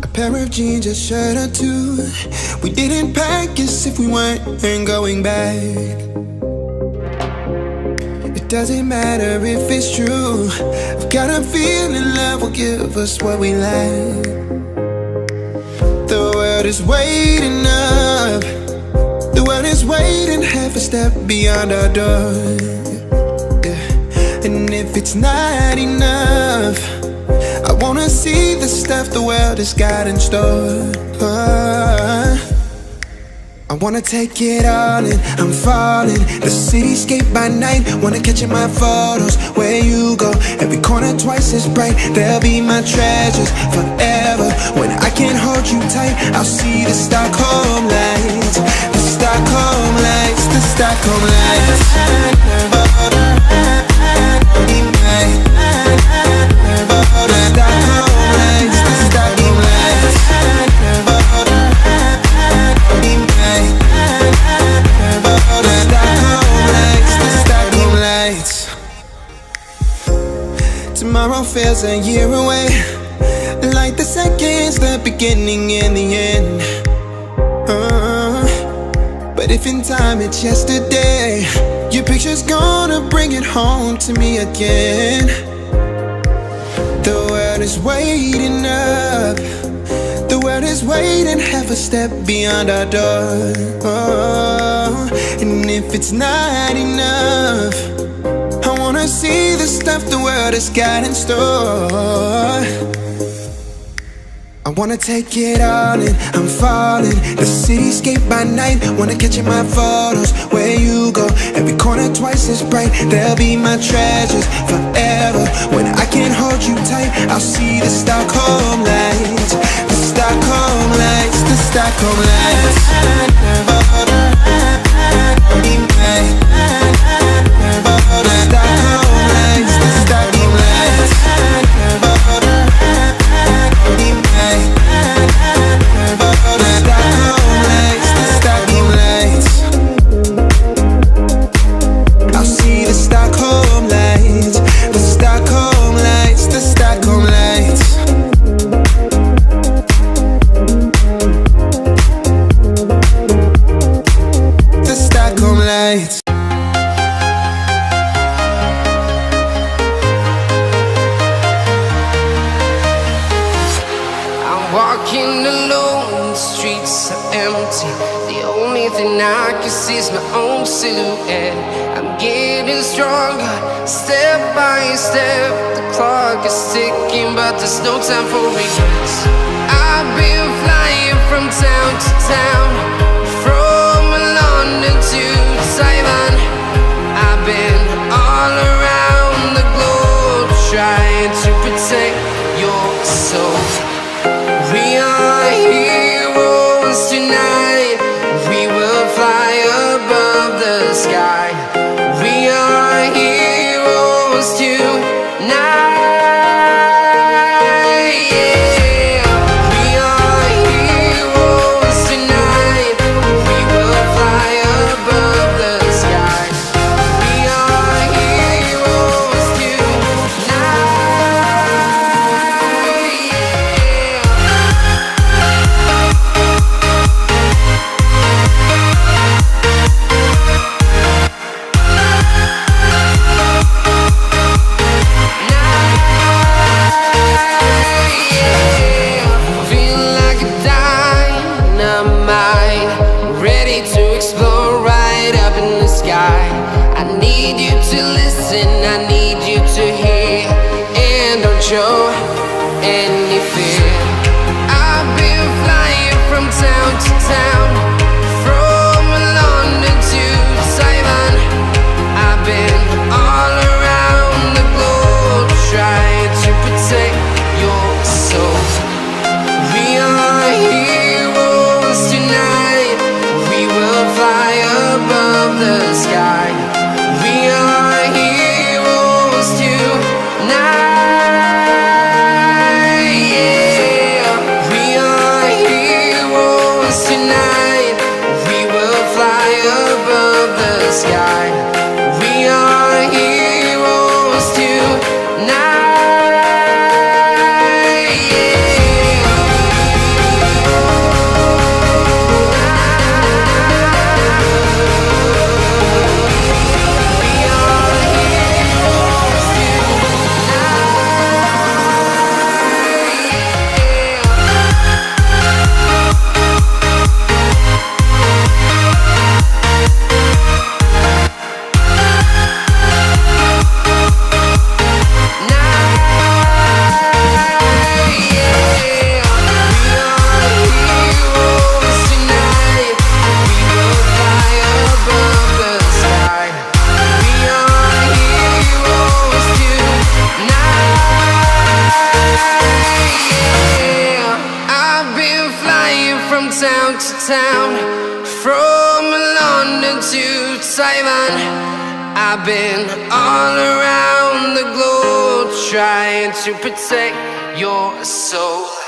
A pair of jeans, a shirt or two. We didn't pack as if we weren't going back. It doesn't matter if it's true. I've got a feeling love will give us what we lack. The world is waiting up. The world is waiting half a step beyond our door. Yeah. And if it's not enough, I wanna see the stuff the world has got in store. I wanna take it all in, I'm falling. The cityscape by night, wanna catch in my photos. Where you go, every corner twice as bright. They'll be my treasures forever. When I can't hold you tight, I'll see the Stockholm lights. The Stockholm lights, the Stockholm lights. Tomorrow feels a year away, like the seconds, the beginning and the end. But if in time it's yesterday, your picture's gonna bring it home to me again. The world is waiting up. The world is waiting half a step beyond our door. And if it's not enough, I wanna see the stuff the world has got in store. I wanna take it all in, I'm falling. The cityscape by night, wanna catch in my photos. Where you go, every corner twice as bright. They'll be my treasures forever. When I can't hold you tight, I'll see the Stockholm lights. The Stockholm lights, the Stockholm lights. Walking alone, the streets are empty. The only thing I can see is my own silhouette. I'm getting stronger, step by step. The clock is ticking, but there's no time for regrets. I've been flying from town to town, from London to Taiwan. I've been all around the globe, trying to protect your soul. We are heroes tonight. We will fly above the sky. We are heroes tonight. Yeah. We are heroes tonight. We will fly above the sky. We are heroes tonight. I need you to hear and don't show any fear. I've been flying from town to town, from London to Taiwan. I've been all around the globe, trying to protect your soul. We are heroes tonight. We will fly above the sky. We are heroes tonight. Yeah, we are heroes tonight. town to town, from London to Taiwan. I've been all around the globe trying to protect your soul.